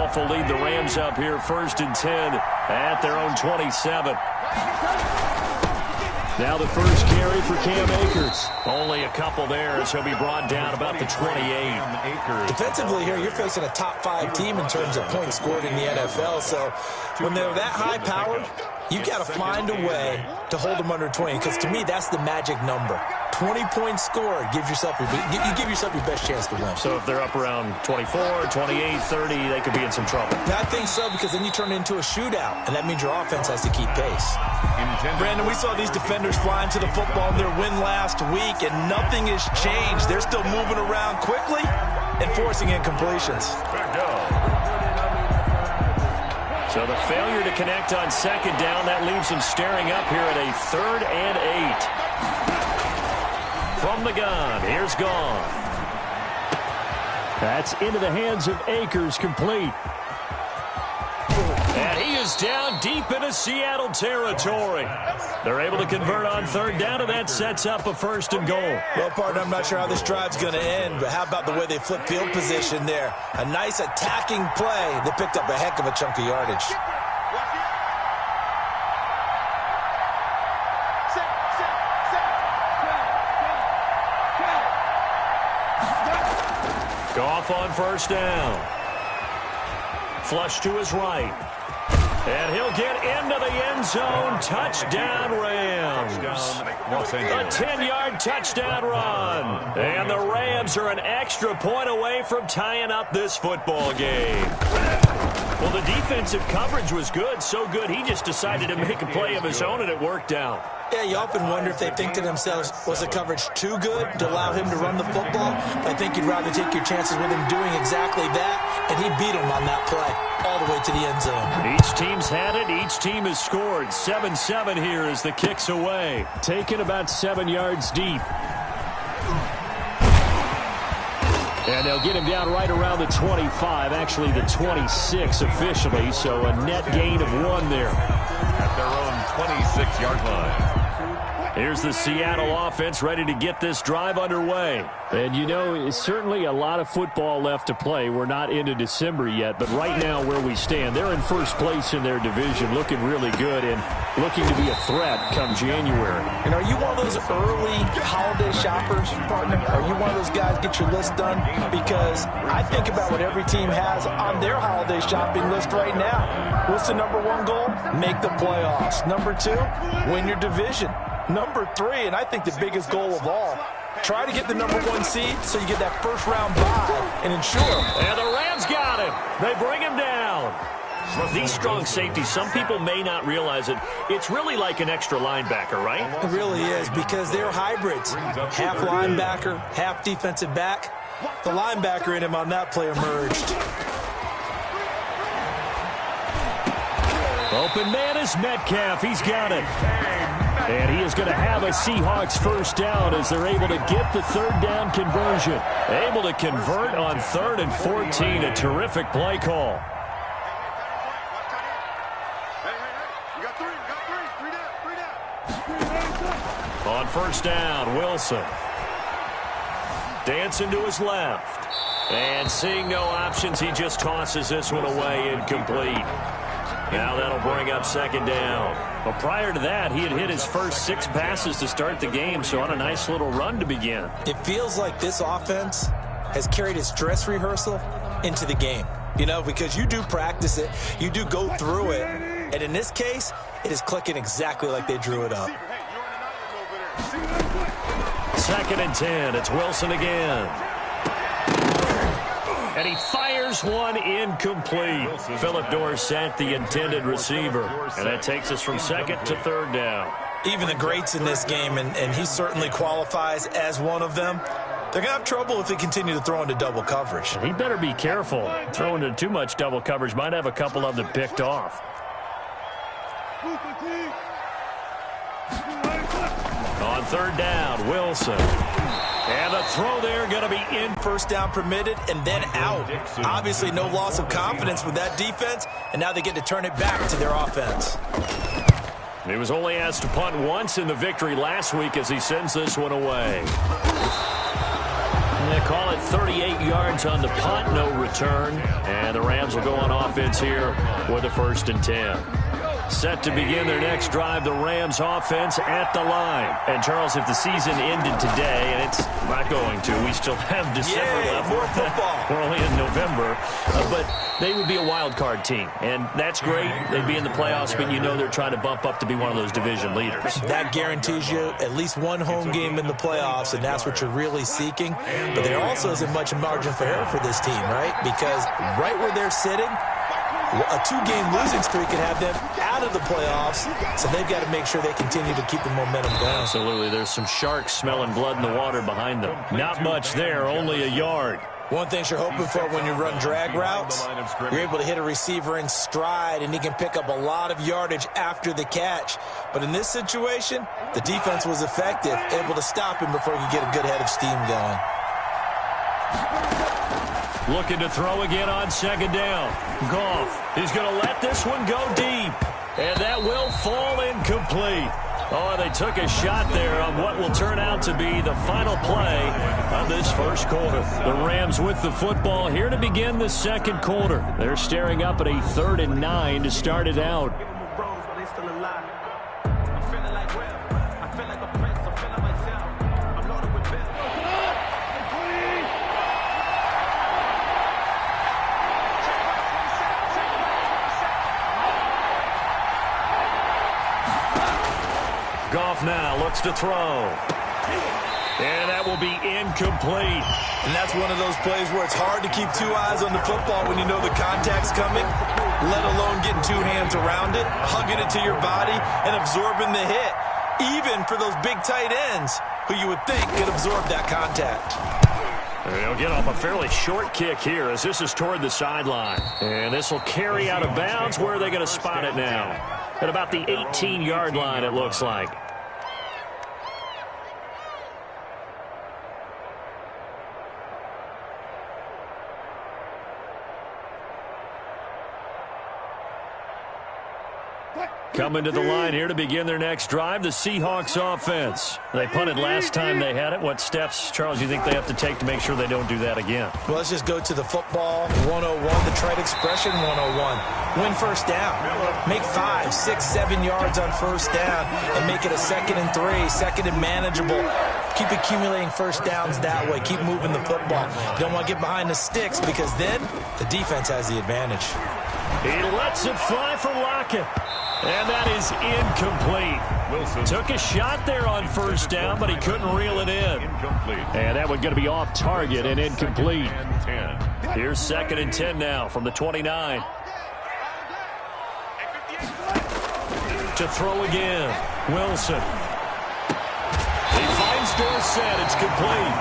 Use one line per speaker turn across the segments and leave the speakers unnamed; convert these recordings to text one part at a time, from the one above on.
handoff will lead the Rams up here 1st and 10 at their own 27. Now the first carry for Cam Akers. Only a couple there as he'll be brought down about the 28.
Defensively here, you're facing a top 5 team in terms of points scored in the NFL. So when they're that high powered, you got to find a way to hold them under 20, because to me, that's the magic number. 20 points scored, you give yourself your best chance to win.
So if they're up around 24, 28, 30, they could be in some trouble.
I think so, because then you turn it into a shootout, and that means your offense has to keep pace. Brandon, we saw these defenders flying to the football in their win last week, and nothing has changed. They're still moving around quickly and forcing incompletions.
So the failure to connect on 2nd down, that leaves them staring up here at a 3rd and 8. From the gun, here's Gone. That's into the hands of Akers, complete. And he is down deep into Seattle territory. They're able to convert on 3rd down, and that sets up a 1st and goal.
Well, partner, I'm not sure how this drive's going to end, but how about the way they flip field position there? A nice attacking play. They picked up a heck of a chunk of yardage.
Goff on 1st down. Flush to his right. And he'll get into the end zone. Touchdown, Rams. A 10-yard touchdown run. And the Rams are an extra point away from tying up this football game. Well, the defensive coverage was good, so good he just decided to make a play of his own, and it worked out.
Yeah, you often wonder if they think to themselves, was the coverage too good to allow him to run the football? I think you'd rather take your chances with him doing exactly that, and he beat him on that play all the way to the end zone.
Each team's had it. Each team has scored. 7-7 here as the kick's away. Taken about 7 yards deep. And they'll get him down right around the 25, actually the 26 officially, so a net gain of 1 there.
At their own 26-yard line.
Here's the Seattle offense ready to get this drive underway. And, you know, it's certainly a lot of football left to play. We're not into December yet, but right now where we stand, they're in 1st place in their division, looking really good and looking to be a threat come January.
And are you one of those early holiday shoppers, partner? Are you one of those guys get your list done? Because I think about what every team has on their holiday shopping list right now. What's the number 1 goal? Make the playoffs. Number 2, win your division. Number 3, and I think the biggest goal of all, try to get the number 1 seed so you get that 1st round bye and ensure.
And the Rams got him. They bring him down. These strong safeties, some people may not realize it. It's really like an extra linebacker, right?
It really is, because they're hybrids. Half linebacker, half defensive back. The linebacker in him on that play emerged.
Open man is Metcalf. He's got it. And he is going to have a Seahawks 1st down as they're able to get the 3rd down conversion. Able to convert on 3rd and 14. A terrific play call. On 1st down, Wilson. Dancing to his left. And seeing no options, he just tosses this one away, incomplete. Now that'll bring up 2nd down. But prior to that, he had hit his first 6 passes to start the game, so on a nice little run to begin.
It feels like this offense has carried its dress rehearsal into the game. You know, because you do practice it, you do go through it, and in this case, it is clicking exactly like they drew it up.
2nd and 10, it's Wilson again. And he fires one incomplete. Philip Dorsett, the intended receiver. And that takes us from 2nd to 3rd down.
Even the greats in this game, and he certainly qualifies as one of them, they're going to have trouble if they continue to throw into double coverage.
He better be careful. Throwing into too much double coverage might have a couple of them picked off. On 3rd down, Wilson. And the throw there going to be in.
1st down permitted and then out. Obviously no loss of confidence with that defense, and now they get to turn it back to their offense.
He was only asked to punt once in the victory last week as he sends this one away. And they call it 38 yards on the punt, no return. And the Rams will go on offense here with a 1st and 10. Set to begin their next drive, the Rams offense at the line. And, Charles, if the season ended today, and it's not going to, we still have December left.
More football.
We're only in November. But they would be a wild card team. And that's great. They'd be in the playoffs, but you know they're trying to bump up to be one of those division leaders.
That guarantees you at least one home game in the playoffs, and that's what you're really seeking. But there also isn't much margin for error for this team, right? Because right where they're sitting, a 2-game losing streak could have them out of the playoffs, so they've got to make sure they continue to keep the momentum going.
Absolutely. There's some sharks smelling blood in the water behind them. Not much there, only a yard.
One thing you're hoping for when you run drag routes, you're able to hit a receiver in stride, and he can pick up a lot of yardage after the catch. But in this situation, the defense was effective, able to stop him before he could get a good head of steam going.
Looking to throw again on 2nd down. Goff, he's going to let this one go deep. And that will fall incomplete. Oh, they took a shot there on what will turn out to be the final play of this 1st quarter. The Rams with the football here to begin the 2nd quarter. They're staring up at a 3rd and 9 to start it out. Goff now looks to throw. And that will be incomplete.
And that's one of those plays where it's hard to keep 2 eyes on the football when you know the contact's coming, let alone getting 2 hands around it, hugging it to your body, and absorbing the hit, even for those big tight ends who you would think could absorb that contact.
They'll get off a fairly short kick here as this is toward the sideline. And this will carry out of bounds. Where are they going to spot it now? At about the 18-yard line, it looks like. Coming to the line here to begin their next drive, the Seahawks offense. They punted last time they had it. What steps, Charles, do you think they have to take to make sure they don't do that again?
Well, let's just go to the football 101, the trade expression 101. Win 1st down. Make 5, 6, 7 yards on 1st down and make it a 2nd and 3, 2nd and manageable. Keep accumulating 1st downs that way. Keep moving the football. You don't want to get behind the sticks because then the defense has the advantage.
He lets it fly for Lockett. And that is incomplete. Wilson took a shot there on 1st down, but he couldn't reel it in. And that one's going to be off target and incomplete. Here's 2nd and 10 now from the 29. To throw again. Wilson. He finds Dorsett. It's complete.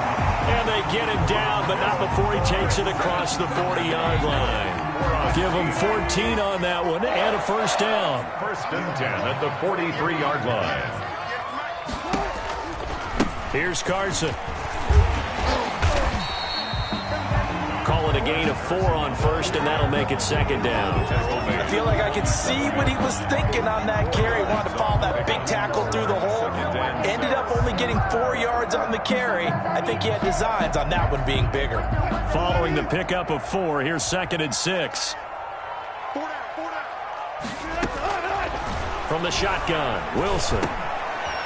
And they get him down, but not before he takes it across the 40-yard line. Give him 14 on that one and a 1st down.
1st and 10 at the 43-yard line.
Here's Carson. Call it a gain of 4 on 1st, and that'll make it 2nd down.
I feel like I could see what he was thinking on that carry. Wanted to follow that big tackle through the hole. Ended up only getting 4 yards on the carry. I think he had designs on that one being bigger.
Following the pickup of 4, here's 2nd and 6. From the shotgun, Wilson.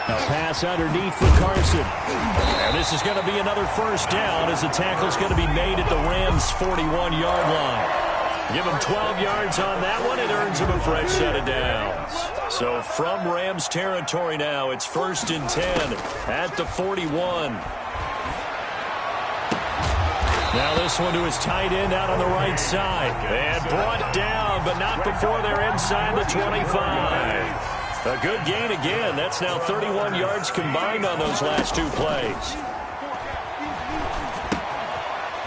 A pass underneath for Carson. And this is going to be another 1st down as the tackle's going to be made at the Rams' 41-yard line. Give him 12 yards on that one. It earns him a fresh set of downs. So from Rams territory now, it's 1st and 10 at the 41. Now this one to his tight end out on the right side. And brought down, but not before they're inside the 25. A good gain again. That's now 31 yards combined on those last 2 plays.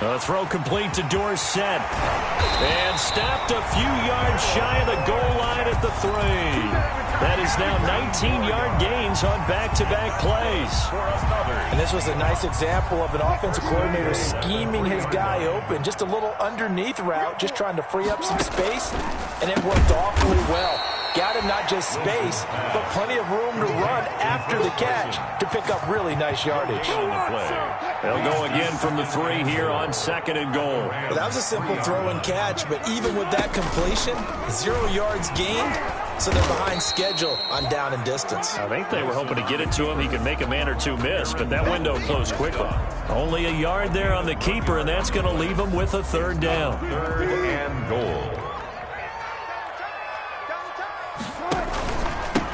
A throw complete to Dorsett. And stopped a few yards shy of the goal line at the 3. That is now 19-yard gains on back-to-back plays.
And this was a nice example of an offensive coordinator scheming his guy open. Just a little underneath route, just trying to free up some space, and it worked awfully well. Got him not just space, but plenty of room to run after the catch to pick up really nice yardage.
They'll go again line from the 3 here on 2nd and goal.
Well, that was a simple throw and catch, but even with that completion, 0 yards gained, so they're behind schedule on down and distance.
I think they were hoping to get it to him. He could make a man or two miss, but that window closed quickly. Only a yard there on the keeper, and that's going to leave him with a 3rd down.
3rd and goal.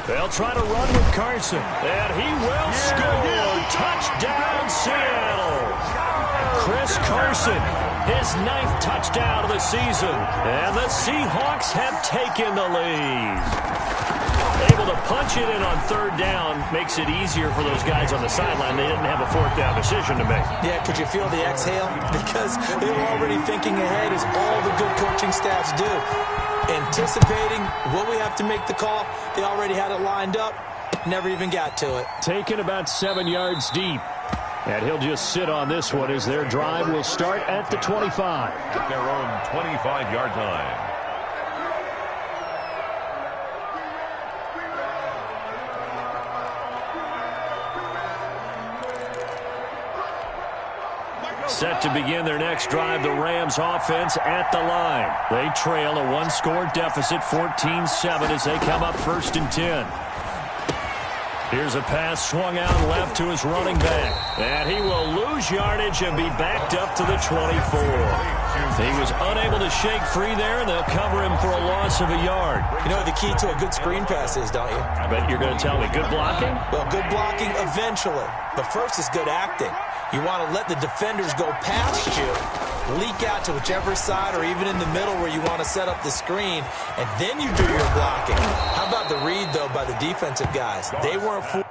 They'll try to run with Carson, and he will score. Touchdown, Seattle. Chris Carson, his 9th touchdown of the season, and the Seahawks have taken the lead. Able to punch it in on 3rd down makes it easier for those guys on the sideline. They didn't have a 4th down decision to make.
Yeah, could you feel the exhale? Because they were already thinking ahead, as all the good coaching staffs do. Anticipating, will we have to make the call? They already had it lined up, never even got to it.
Taken about 7 yards deep. And he'll just sit on this one as their drive will start at the 25.
At their own 25-yard line.
Set to begin their next drive, the Rams offense at the line. They trail a 1-score deficit, 14-7 as they come up 1st and 10. Here's a pass swung out left to his running back. And he will lose yardage and be backed up to the 24. He was unable to shake free there, and they'll cover him for a loss of a yard.
You know what the key to a good screen pass is, don't you?
I bet you're going to tell me good blocking?
Well, good blocking eventually. But first is good acting. You want to let the defenders go past you, leak out to whichever side or even in the middle where you want to set up the screen, and then you do your blocking. How about the read, though, by the defensive guys? They weren't fooled.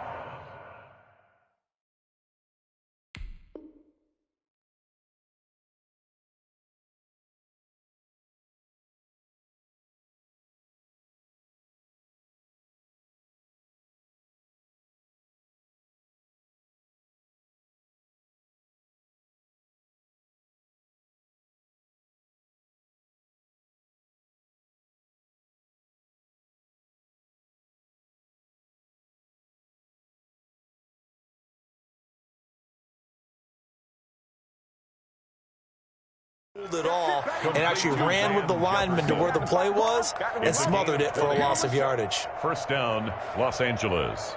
It all and actually ran with the lineman to where the play was and smothered it for a loss of yardage.
1st down, Los Angeles.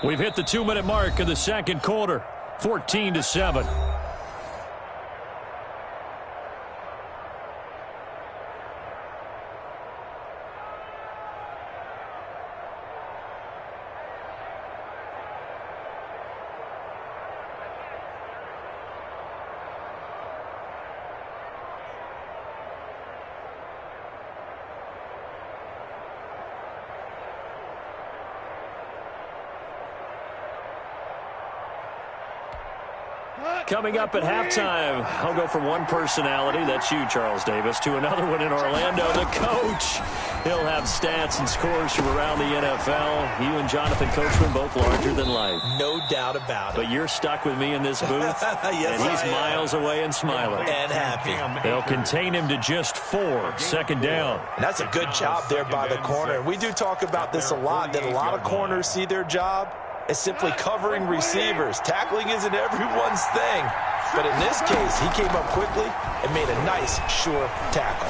We've hit the 2-minute mark of the 2nd quarter, 14-7. Coming up at halftime, I'll go from one personality, that's you, Charles Davis, to another one in Orlando, the coach. He'll have stats and scores from around the NFL. You and Jonathan Coachman both larger than life.
No doubt about it.
But you're stuck with me in this booth,
yes,
and he's miles away and smiling.
And happy.
They'll contain him to just 4, 2nd down.
And that's a good job there by the corner. We do talk about this a lot, that a lot of corners see their job as simply covering receivers. Tackling isn't everyone's thing. But in this case, he came up quickly and made a nice, sure tackle.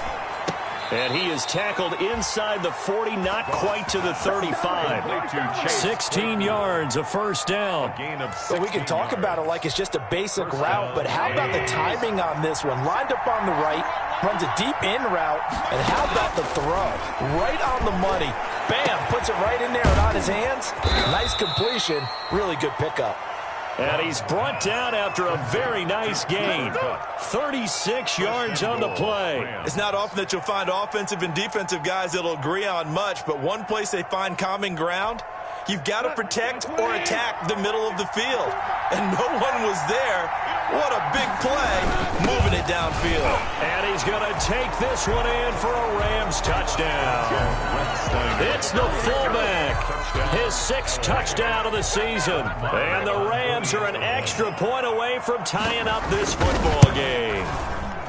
And he is tackled inside the 40, not quite to the 35. 16 yards, a 1st down.
Well, we can talk about it like it's just a basic route, but how about the timing on this one? Lined up on the right, runs a deep in route, and how about the throw? Right on the money. Bam, puts it right in there and on his hands. Nice completion, really good pickup.
And he's brought down after a very nice gain. 36 yards on the play.
It's not often that you'll find offensive and defensive guys that'll agree on much, but one place they find common ground, you've got to protect or attack the middle of the field. And no one was there. What a big play, moving it downfield.
And he's going to take this one in for a Rams touchdown. It's the fullback, his 6th touchdown of the season. And the Rams are an extra point away from tying up this football game.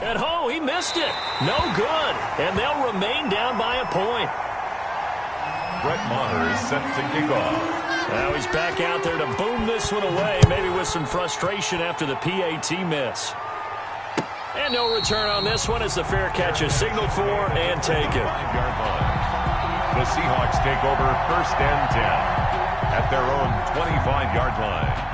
And oh, he missed it. No good. And they'll remain down by a point.
Brett Maher is set to kick off.
Now he's back out there to boom this one away, maybe with some frustration after the PAT miss. And no return on this one as the fair catch is signaled for and taken.
The Seahawks take over 1st and 10 at their own 25-yard line.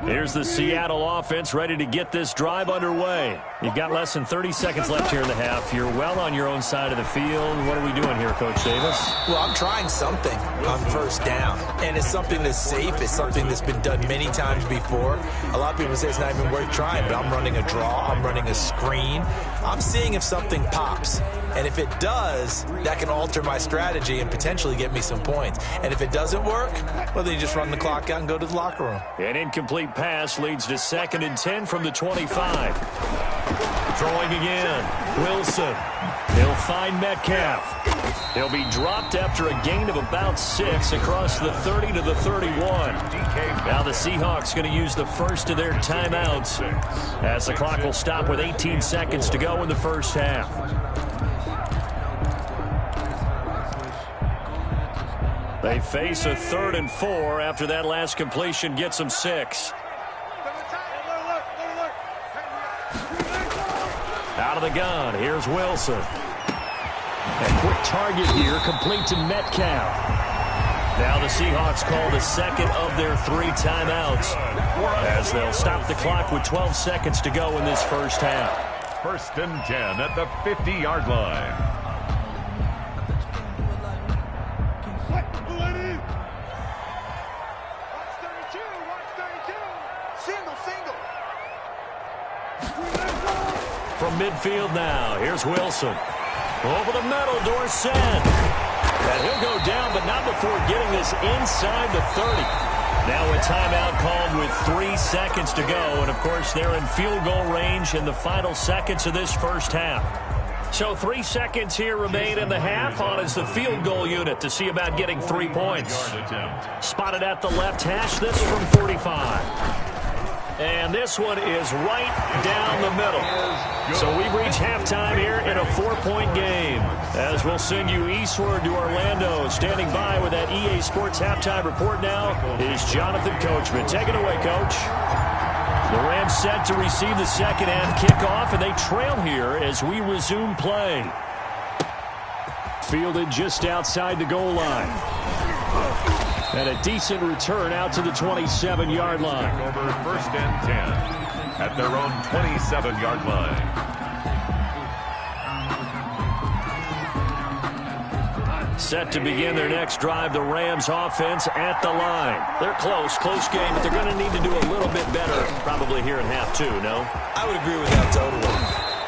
Here's the Seattle offense ready to get this drive underway. You've got less than 30 seconds left here in the half. You're well on your own side of the field. What are we doing here, Coach Davis?
Well, I'm trying something on 1st down, and it's something that's safe. It's something that's been done many times before. A lot of people say it's not even worth trying, but I'm running a draw. I'm running a screen. I'm seeing if something pops. And if it does, that can alter my strategy and potentially get me some points. And if it doesn't work, well, then you just run the clock out and go to the locker room.
An incomplete pass leads to 2nd and 10 from the 25. Throwing again. Wilson. He'll find Metcalf. He'll be dropped after a gain of about 6 across the 30 to the 31. Now the Seahawks going to use the first of their timeouts as the clock will stop with 18 seconds to go in the first half. They face a 3rd and 4 after that last completion gets them 6. Out of the gun, here's Wilson. A quick target here, complete to Metcalf. Now the Seahawks call the second of their 3 timeouts as they'll stop the clock with 12 seconds to go in this first half.
1st and 10 at the 50-yard line.
From midfield now, here's Wilson. Over the middle, Dorsett. And he'll go down, but not before getting this inside the 30. Now a timeout called with 3 seconds to go. And, of course, they're in field goal range in the final seconds of this first half. So 3 seconds here remain in the half on as the field goal unit to see about getting 3 points. Spotted at the left hash, this from 45. And this one is right down the middle. So we've reached halftime here in a 4-point game. As we'll send you eastward to Orlando. Standing by with that EA Sports halftime report now is Jonathan Coachman. Take it away, Coach. The Rams set to receive the second half kickoff, and they trail here as we resume play. Fielded just outside the goal line. And a decent return out to the 27-yard line.
Over 1st and 10 at their own 27-yard line.
Set to begin their next drive, the Rams offense at the line. They're close game, but they're going to need to do a little bit better probably here in half 2, no?
I would agree with that totally.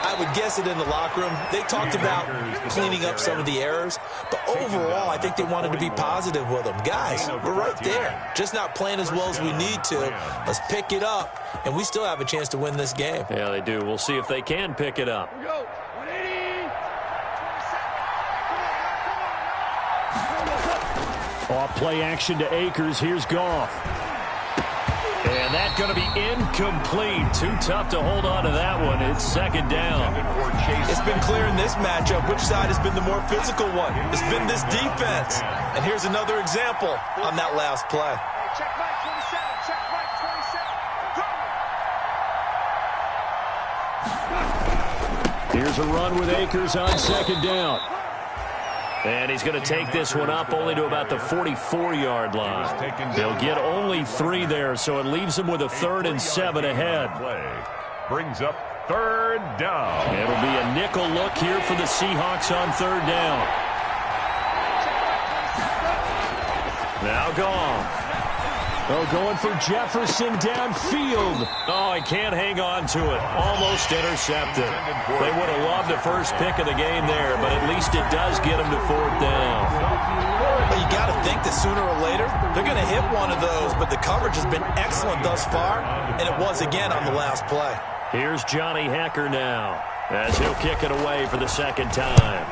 I would guess it in the locker room. They talked about cleaning up some of the errors, but overall, I think they wanted to be positive with them. Guys, we're right there. Just not playing as well as we need to. Let's pick it up, and we still have a chance to win this game.
Yeah, they do. We'll see if they can pick it up. Off play action to Akers. Here's Goff. And that's going to be incomplete. Too tough to hold on to that one. It's 2nd down.
It's been clear in this matchup which side has been the more physical one. It's been this defense. And here's another example on that last play.
Check right 27. Check right 27.
Here's a run with Akers on 2nd down. And he's going to take this one up only to about the 44-yard line. They'll get only 3 there, so it leaves them with a 3rd and 7 ahead.
Brings up 3rd down.
It'll be a nickel look here for the Seahawks on 3rd down. Now Goff. Oh, going for Jefferson downfield. Oh, he can't hang on to it. Almost intercepted. They would have loved the first pick of the game there, but at least it does get them to 4th down.
Well, you got to think that sooner or later they're going to hit one of those, but the coverage has been excellent thus far, and it was again on the last play.
Here's Johnny Hacker now as he'll kick it away for the 2nd time.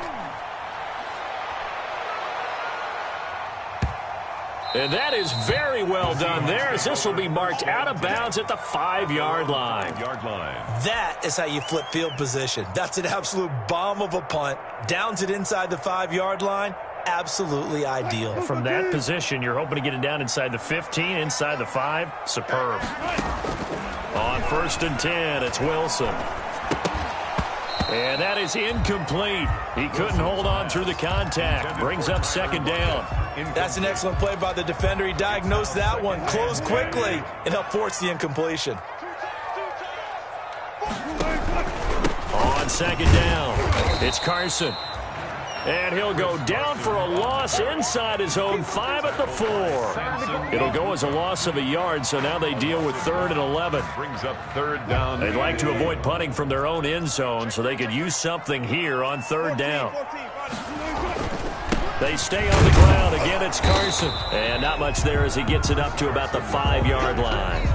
And that is very well done there, as this will be marked out of bounds at the 5-yard line.
That is how you flip field position. That's an absolute bomb of a punt. Downs it inside the 5-yard line. Absolutely ideal.
From that position, you're hoping to get it down inside the 15, inside the 5. Superb. On 1st and 10, it's Wilson. And that is incomplete. He couldn't hold on through the contact. Brings up 2nd down.
That's an excellent play by the defender. He diagnosed that one, closed quickly, and helped force the incompletion.
On 2nd down, it's Carson. And he'll go down for a loss inside his own 5 at the 4. It'll go as a loss of a yard, so now they deal with 3rd and 11.
Brings up 3rd down.
They'd like to avoid punting from their own end zone so they could use something here on 3rd down. They stay on the ground. Again, it's Carson. And not much there as he gets it up to about the 5-yard line.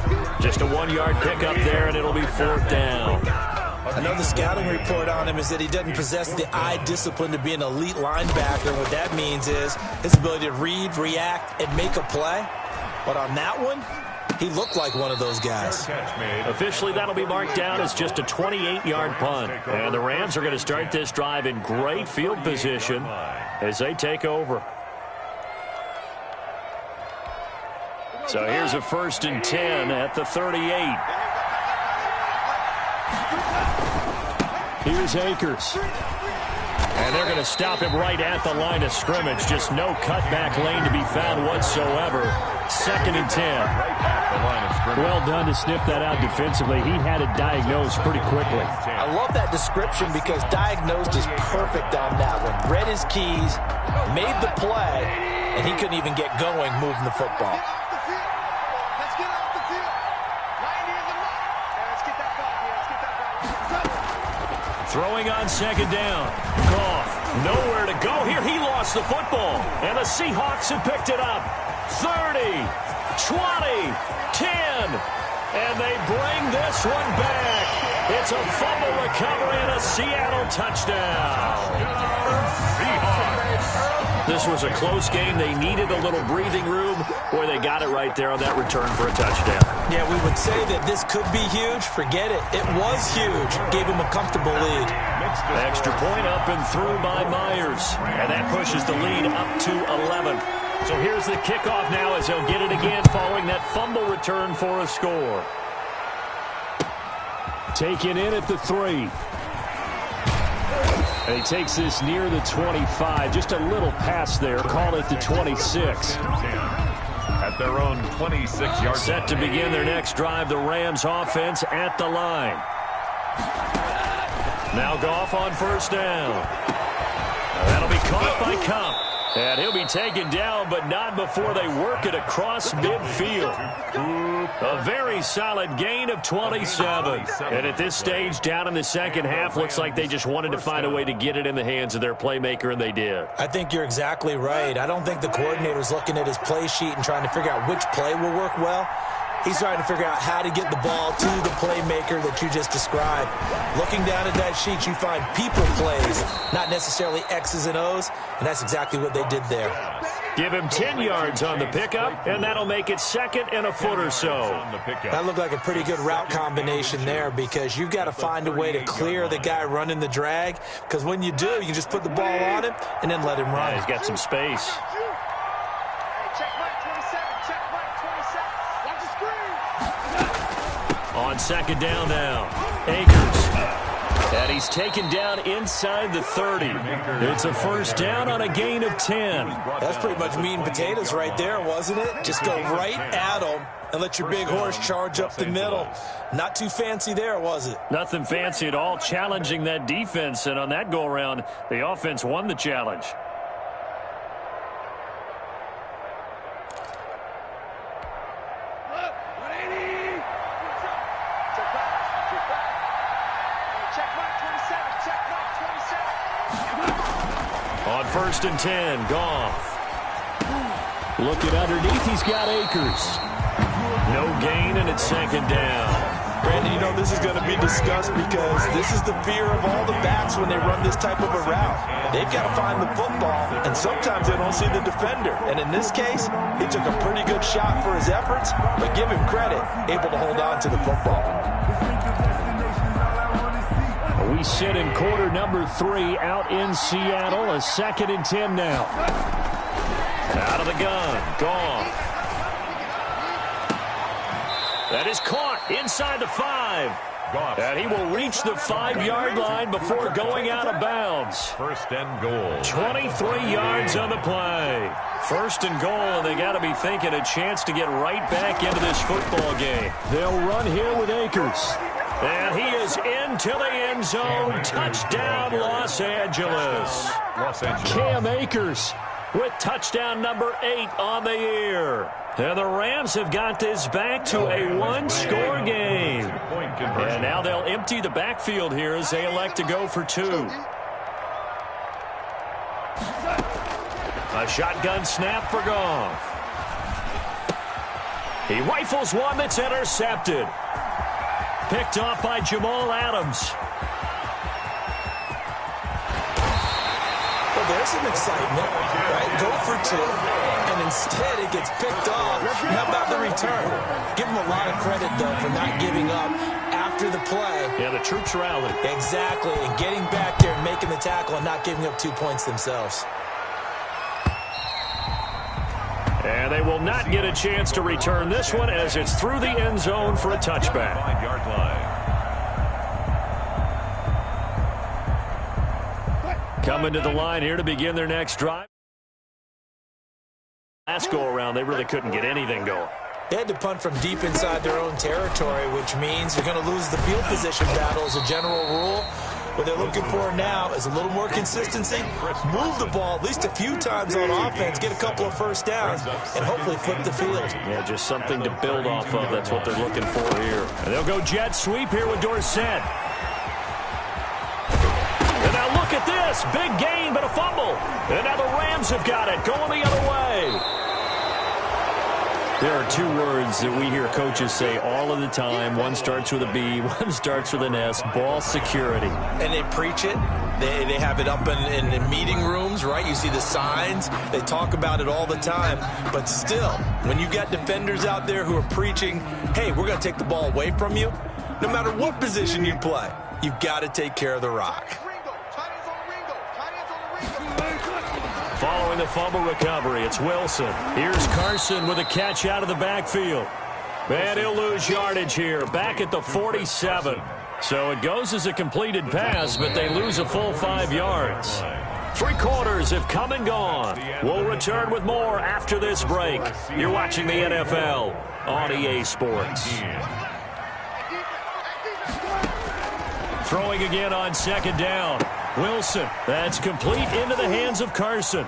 Just a 1-yard pickup there, and it'll be 4th down.
I know the scouting report on him is that he doesn't possess the eye discipline to be an elite linebacker. What that means is his ability to read, react, and make a play. But on that one, he looked like one of those guys.
Officially, that'll be marked down as just a 28-yard punt. And the Rams are going to start this drive in great field position as they take over. So here's a 1st and 10 at the 38. Here's Akers. And they're going to stop him right at the line of scrimmage. Just no cutback lane to be found whatsoever. 2nd and 10. Well done to sniff that out defensively. He had it diagnosed pretty quickly.
I love that description because diagnosed is perfect on that one. Read his keys, made the play, and he couldn't even get going moving the football.
Throwing on 2nd down. Goff, nowhere to go here. He lost the football. And the Seahawks have picked it up. 30, 20, 10. And they bring this one back. It's a fumble recovery and a Seattle touchdown. This was a close game. They needed a little breathing room. Boy, they got it right there on that return for a touchdown.
Yeah, we would say that this could be huge. Forget it. It was huge. Gave him a comfortable lead.
Extra point up and through by Myers. And that pushes the lead up to 11. So here's the kickoff now as he'll get it again following that fumble return for a score. Taken in at the 3. And he takes this near the 25. Just a little pass there. Call it the 26.
At their own 26-yard.
Set to begin their next drive. The Rams offense at the line. Now Goff on 1st down. That'll be caught by Kupp. And he'll be taken down, but not before they work it across midfield. A very solid gain of 27. And at this stage, down in the 2nd half, looks like they just wanted to find a way to get it in the hands of their playmaker, and they did.
I think you're exactly right. I don't think the coordinator's looking at his play sheet and trying to figure out which play will work well. He's trying to figure out how to get the ball to the playmaker that you just described. Looking down at that sheet, you find people plays, not necessarily X's and O's, and that's exactly what they did there.
Give him 10 yards on the pickup, and that'll make it 2nd and a foot or so.
That looked like a pretty good route combination there because you've got to find a way to clear the guy running the drag, because when you do, you just put the ball on him and then let him run.
Yeah, he's got some space. On 2nd down now, Akers. And he's taken down inside the 30. It's a 1st down on a gain of 10.
That's pretty much meat and potatoes right there, wasn't it? Just go right at him and let your big horse charge up the middle. Not too fancy there, was it?
Nothing fancy at all, challenging that defense. And on that go-around, the offense won the challenge. On 1st and 10, Goff. Looking underneath, he's got Akers. No gain, and it's 2nd down.
Brandon, you know this is going to be discussed because this is the fear of all the backs when they run this type of a route. They've got to find the football, and sometimes they don't see the defender. And in this case, he took a pretty good shot for his efforts, but give him credit, able to hold on to the football.
We sit in quarter number 3 out in Seattle. A 2nd and 10 now. Out of the gun. Goff. That is caught inside the 5.
Goff.
And he will reach the 5-yard line before going out of bounds.
1st and goal.
23 yards on the play. 1st and goal, and they got to be thinking a chance to get right back into this football game. They'll run here with Akers. And he is into the end zone. Touchdown, Los Angeles. Cam Akers with touchdown number 8 on the year. And the Rams have got this back to a 1-score game. And now they'll empty the backfield here as they elect to go for 2. A shotgun snap for Goff. He rifles one that's intercepted. Picked off by Jamal Adams.
Well, there's some excitement, right? Go for 2, and instead it gets picked off. How about the return? Give him a lot of credit, though, for not giving up after the play.
Yeah, the troops rallied.
Exactly, and getting back there and making the tackle and not giving up 2 points themselves.
And they will not get a chance to return this one as it's through the end zone for a touchback.
5-yard line.
Coming to the line here to begin their next drive. Last go-around, they really couldn't get anything going.
They had to punt from deep inside their own territory, which means you're going to lose the field position battle as a general rule. What they're looking for now is a little more consistency, move the ball at least a few times on offense, get a couple of first downs, and hopefully flip the field.
Yeah, just something to build off of. That's what they're looking for here. And they'll go jet sweep here with Dorsett. And now look at this. Big gain, but a fumble. And now the Rams have got it, going the other way. There are 2 words that we hear coaches say all of the time. One starts with a B, one starts with an S, ball security.
And they preach it. They have it up in meeting rooms, right? You see the signs. They talk about it all the time. But still, when you got defenders out there who are preaching, hey, we're going to take the ball away from you, no matter what position you play, you've got to take care of the rock.
Following the fumble recovery, it's Wilson. Here's Carson with a catch out of the backfield. And he'll lose yardage here, back at the 47. So it goes as a completed pass, but they lose a full 5 yards. 3 quarters have come and gone. We'll return with more after this break. You're watching the NFL on EA Sports. Throwing again on 2nd down. Wilson, that's complete into the hands of Carson.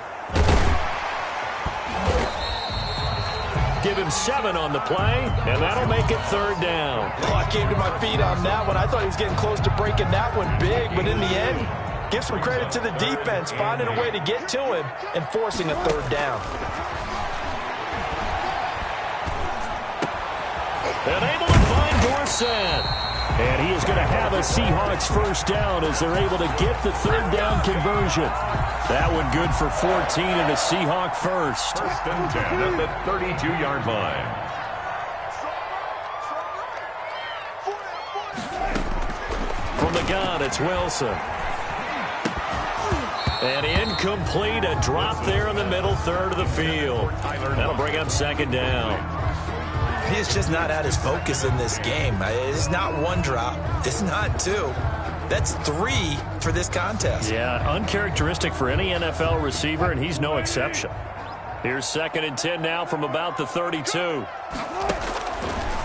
Give him 7 on the play, and that'll make it 3rd down.
Oh, I came to my feet on that one. I thought he was getting close to breaking that one big, but in the end, give some credit to the defense, finding a way to get to him and forcing a 3rd down.
And able to find Dorsett. And he is going to have a Seahawks 1st down as they're able to get the 3rd down conversion. That one good for 14 and a Seahawk 1st.
1st and 10 at the 32-yard line.
From the gun, it's Wilson. And incomplete, a drop there in the middle third of the field. That'll bring up 2nd down.
He is just not at his focus in this game. It's not 1 drop. It's not 2. That's 3 for this contest.
Yeah, uncharacteristic for any NFL receiver, and he's no exception. Here's 2nd and 10 now from about the 32.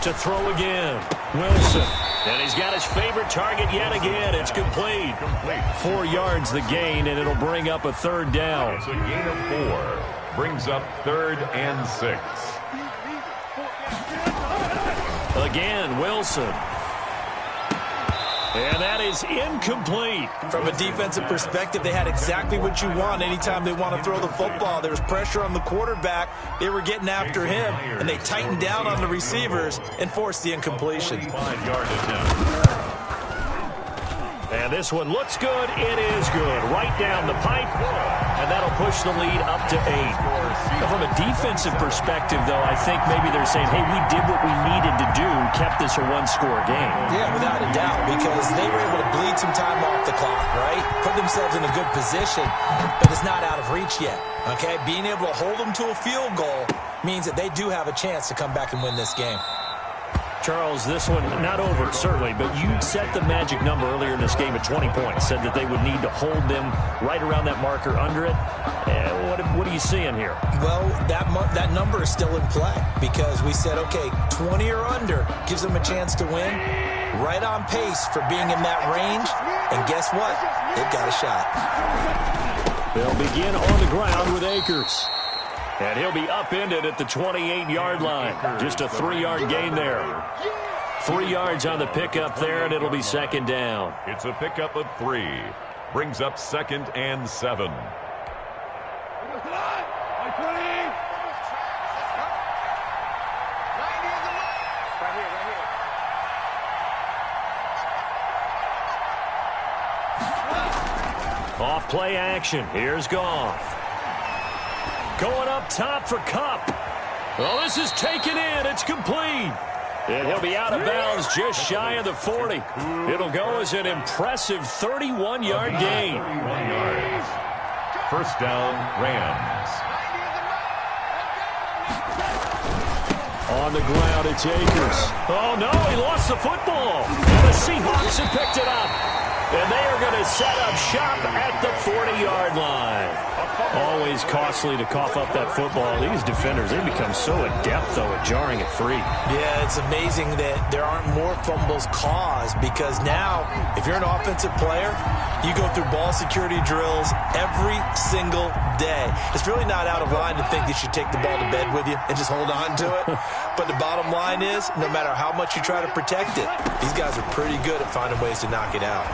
To throw again, Wilson. And he's got his favorite target yet again. It's complete. 4 yards the gain, and it'll bring up a 3rd down.
It's a gain of 4. Brings up 3rd and 6.
Again, Wilson. And that is incomplete.
From a defensive perspective, they had exactly what you want anytime they want to throw the football. There was pressure on the quarterback. They were getting after him, and they tightened down on the receivers and forced the incompletion.
5-yard attempt.
And this one looks good. It is good. Right down the pipe. And that'll push the lead up to 8. Now, from a defensive perspective, though, I think maybe they're saying, hey, we did what we needed to do, kept this a one-score game.
Yeah, without a doubt, because they were able to bleed some time off the clock, right? Put themselves in a good position, but it's not out of reach yet, okay? Being able to hold them to a field goal means that they do have a chance to come back and win this game.
Charles, this one not over, certainly, but you set the magic number earlier in this game at 20 points, said that they would need to hold them right around that marker under it. What are you seeing here?
Well, that number is still in play because we said, okay, 20 or under gives them a chance to win. Right on pace for being in that range, and guess what? They've got a shot.
They'll begin on the ground with Akers. And he'll be upended at the 28-yard line. Just a 3-yard gain there. 3 yards on the pickup there, and it'll be second down.
It's a pickup of 3. Brings up 2nd and 7.
Off play action. Here's Goff. Going up top for Kupp. Well, this is taken in. It's complete. And he'll be out of bounds just shy of the 40. It'll go as an impressive 31-yard gain.
31 yards. First down, Rams.
On the ground, it's Akers. Oh, no, he lost the football. And the Seahawks have picked it up. And they are going to set up shop at the 40-yard line. Always costly to cough up that football. These defenders, they become so adept, though, at jarring it free.
Yeah, it's amazing that there aren't more fumbles caused because now, if you're an offensive player, you go through ball security drills every single day. It's really not out of line to think that you take the ball to bed with you and just hold on to it. But the bottom line is, no matter how much you try to protect it, these guys are pretty good at finding ways to knock it out.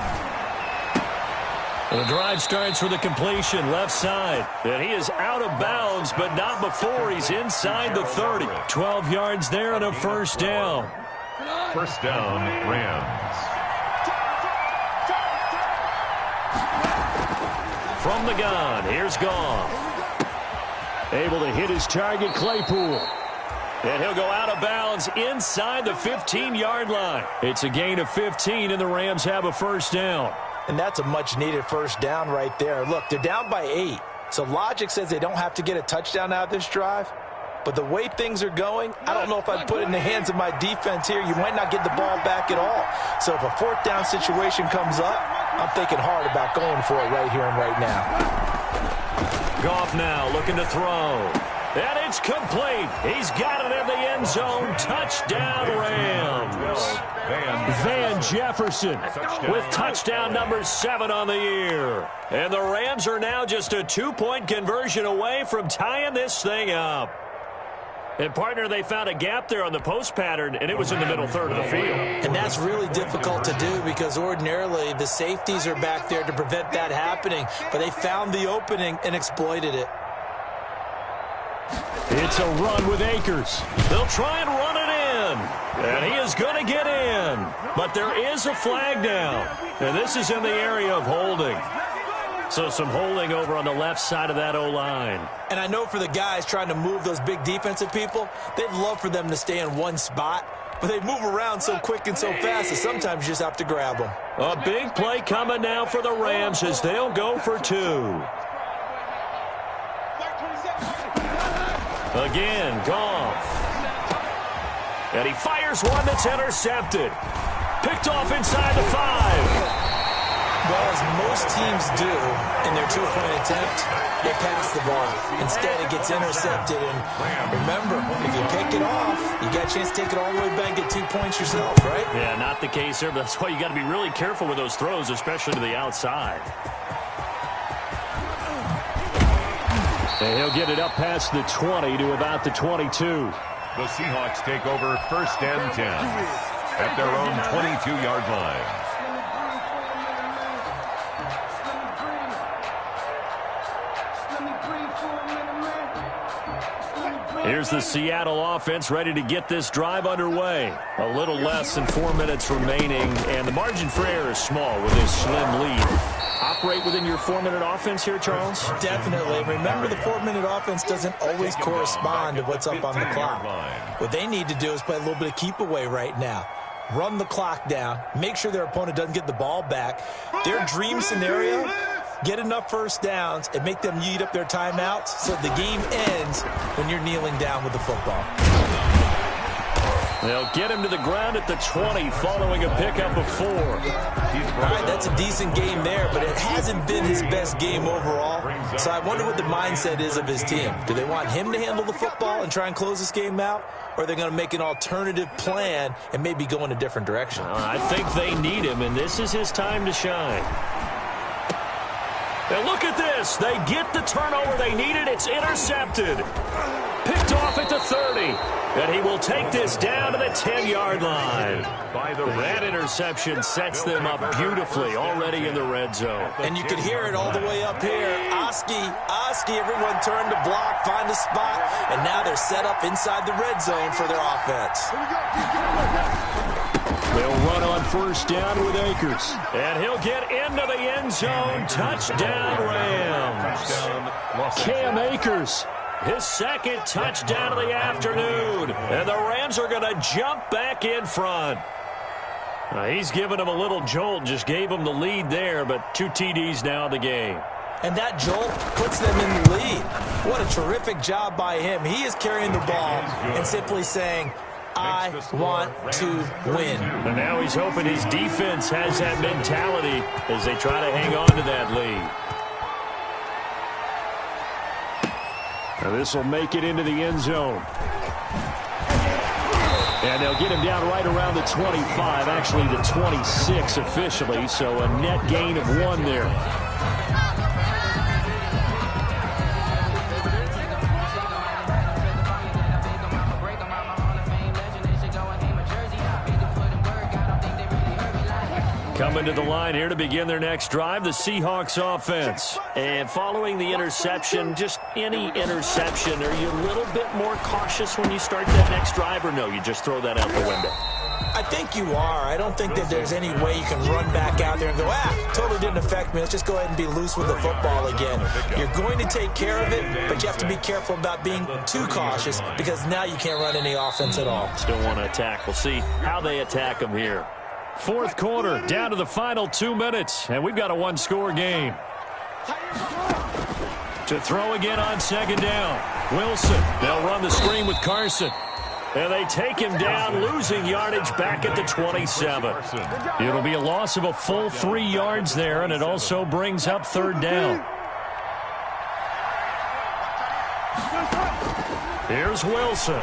The drive starts with a completion left side. And he is out of bounds, but not before he's inside the 30. 12 yards there and a first down.
First down, Rams.
From the gun, here's Goff. Able to hit his target, Claypool. And he'll go out of bounds inside the 15-yard line. It's a gain of 15, and the Rams have a first down.
And that's a much-needed first down right there. Look, they're down by 8. So logic says they don't have to get a touchdown out of this drive. But the way things are going, I don't know if I'd put it in the hands of my defense here. You might not get the ball back at all. So if a fourth down situation comes up, I'm thinking hard about going for it right here and right now.
Goff now looking to throw. And it's complete. He's got it in the end zone. Touchdown, Rams. Van Jefferson with touchdown number 7 on the year. And the Rams are now just a 2-point conversion away from tying this thing up. And, partner, they found a gap there on the post pattern, and it was in the middle third of the field.
And that's really difficult to do because ordinarily the safeties are back there to prevent that happening. But they found the opening and exploited it.
It's a run with Akers. They'll try and run it in. And he is going to get in. But there is a flag down. And this is in the area of holding. So some holding over on the left side of that O-line.
And I know for the guys trying to move those big defensive people, they'd love for them to stay in one spot. But they move around so quick and so fast that sometimes you just have to grab them.
A big play coming now for the Rams as they'll go for 2. Again, Goff. And he fires one that's intercepted. Picked off inside the 5.
Well, as most teams do in their 2-point attempt, they pass the ball. Instead, it gets intercepted. And remember, if you pick it off, you got a chance to take it all the way back and get 2 points yourself, right?
Yeah, not the case here, but that's why you got to be really careful with those throws, especially to the outside. And he'll get it up past the 20 to about the 22.
The Seahawks take over first and 10 at their own 22-yard line.
here's the Seattle offense ready to get this drive underway. A little less than 4 minutes remaining, and the margin for error is small with this slim lead. Operate within your 4-minute offense here, Charles?
Definitely. Remember, the 4-minute offense doesn't always correspond to what's up on the clock. What they need to do is play a little bit of keep away right now. Run the clock down. Make sure their opponent doesn't get the ball back. Their dream scenario, get enough first downs and make them eat up their timeouts so the game ends when you're kneeling down with the football.
They'll get him to the ground at the 20 following a pickup of 4.
All right, that's a decent game there, but it hasn't been his best game overall. So I wonder what the mindset is of his team. Do they want him to handle the football and try and close this game out? Or are they going to make an alternative plan and maybe go in a different direction?
I think they need him, and this is his time to shine. And look at this. They get the turnover they needed. It's intercepted. Picked off at the 30. And he will take this down to the 10-yard line. That interception sets them up beautifully already in the red zone.
And you can hear it all the way up here. Oski, everyone turned to block, find a spot, and now they're set up inside the red zone for their offense.
They'll run on first down with Akers. And he'll get into the end zone. Touchdown, Rams. Cam Akers, his second touchdown of the afternoon. And the Rams are going to jump back in front. He's given them a little jolt, just gave them the lead there, but 2 TDs now in the game.
And that jolt puts them in the lead. What a terrific job by him. He is carrying the ball and simply saying, I want to win.
And now he's hoping his defense has that mentality as they try to hang on to that lead. Now this will make it into the end zone. And they'll get him down right around the 25, actually the 26 officially, so a net gain of 1 there. Coming to the line here to begin their next drive, the Seahawks offense. And following the interception, just any interception, are you a little bit more cautious when you start that next drive, or no, you just throw that out the window?
I think you are. I don't think that there's any way you can run back out there and go, totally didn't affect me. Let's just go ahead and be loose with the football again. You're going to take care of it, but you have to be careful about being too cautious because now you can't run any offense at all.
Still want to attack. We'll see how they attack them here. Fourth quarter, down to the final 2 minutes, and we've got a 1-score game. To throw again on second down. Wilson, they'll run the screen with Carson. And they take him down, losing yardage back at the 27. It'll be a loss of a full 3 yards there, and it also brings up third down. Here's Wilson.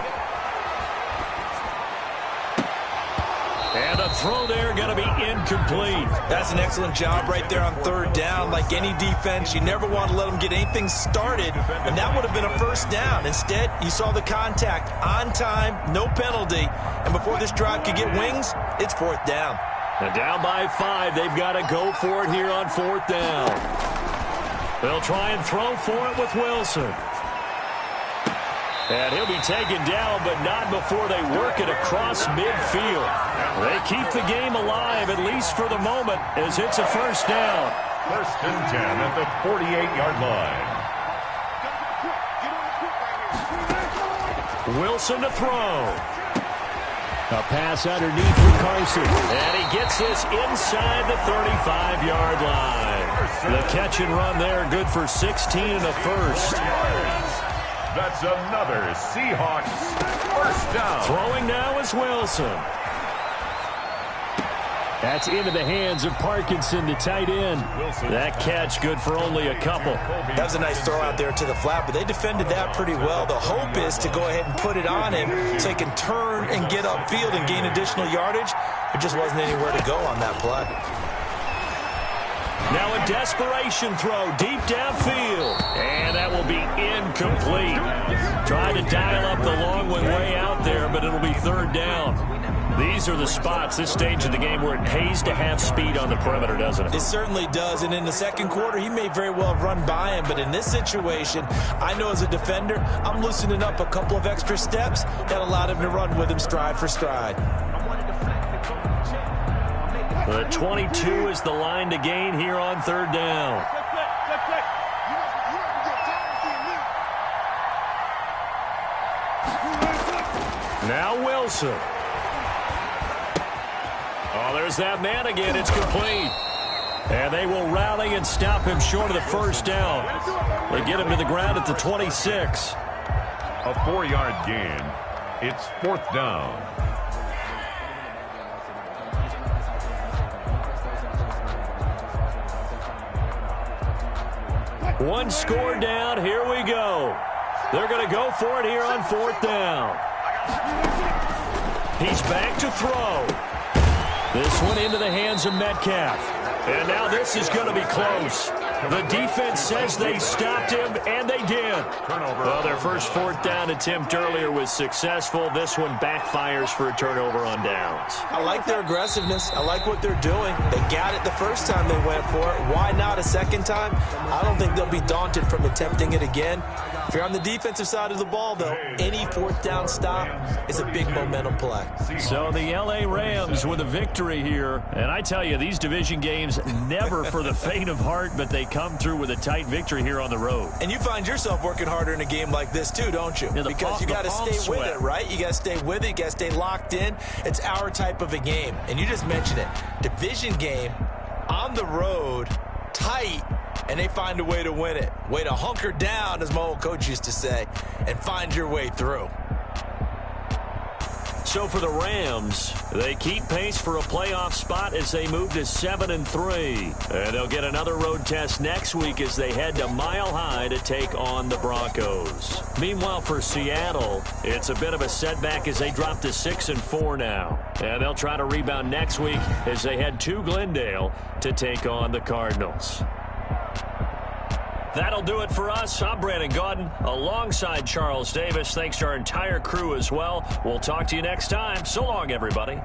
And a throw there going to be incomplete.
That's an excellent job right there on third down. Like any defense, you never want to let them get anything started, and that would have been a first down. Instead, you saw the contact on time, no penalty, and before this drive could get wings, it's fourth down.
Now down by 5, they've got to go for it here on fourth down. They'll try and throw for it with Wilson. And he'll be taken down, but not before they work it across midfield. They keep the game alive, at least for the moment, as it's a first down.
First and 10 at the 48-yard line.
Wilson to throw. A pass underneath for Carson. And he gets this inside the 35-yard line. The catch and run there, good for 16 and a first.
That's another Seahawks first down.
Throwing now is Wilson. That's into the hands of Parkinson, the tight end. That catch good for only a couple.
That was a nice throw out there to the flat, but they defended that pretty well. The hope is to go ahead and put it on him so he can turn and get upfield and gain additional yardage. There just wasn't anywhere to go on that play.
Now a desperation throw deep downfield. And that will be incomplete. Trying to dial up the long one way out there, but it'll be third down. These are the spots, this stage of the game, where it pays to have speed on the perimeter, doesn't it?
It certainly does, and in the second quarter, he may very well have run by him, but in this situation, I know as a defender, I'm loosening up a couple of extra steps that allowed him to run with him stride for stride.
The 22 is the line to gain here on third down. Now Wilson. Oh, there's that man again. It's complete. And they will rally and stop him short of the first down. They get him to the ground at the 26.
A 4-yard gain. It's fourth down.
One score down. Here we go. They're going to go for it here on fourth down. He's back to throw. This one into the hands of Metcalf. And now this is going to be close. The defense says they stopped him, and they did. Well, their first fourth down attempt earlier was successful. This one backfires for a turnover on downs.
I like their aggressiveness. I like what they're doing. They got it the first time they went for it. Why not a second time? I don't think they'll be daunted from attempting it again. If you're on the defensive side of the ball, though, any fourth down stop is a big momentum play.
So the L.A. Rams with a victory here. And I tell you, these division games never for the faint of heart, but they come through with a tight victory here on the road.
And you find yourself working harder in a game like this, too, don't you?
Yeah,
because you got to stay with it, right? You got to stay with it. You got to stay locked in. It's our type of a game. And you just mentioned it. Division game, on the road, tight, and they find a way to win it. Way to hunker down, as my old coach used to say, and find your way through.
So for the Rams, they keep pace for a playoff spot as they move to 7-3. And they'll get another road test next week as they head to Mile High to take on the Broncos. Meanwhile, for Seattle, it's a bit of a setback as they drop to 6-4 now. And they'll try to rebound next week as they head to Glendale to take on the Cardinals. That'll do it for us. I'm Brandon Gaudin alongside Charles Davis. Thanks to our entire crew as well. We'll talk to you next time. So long, everybody.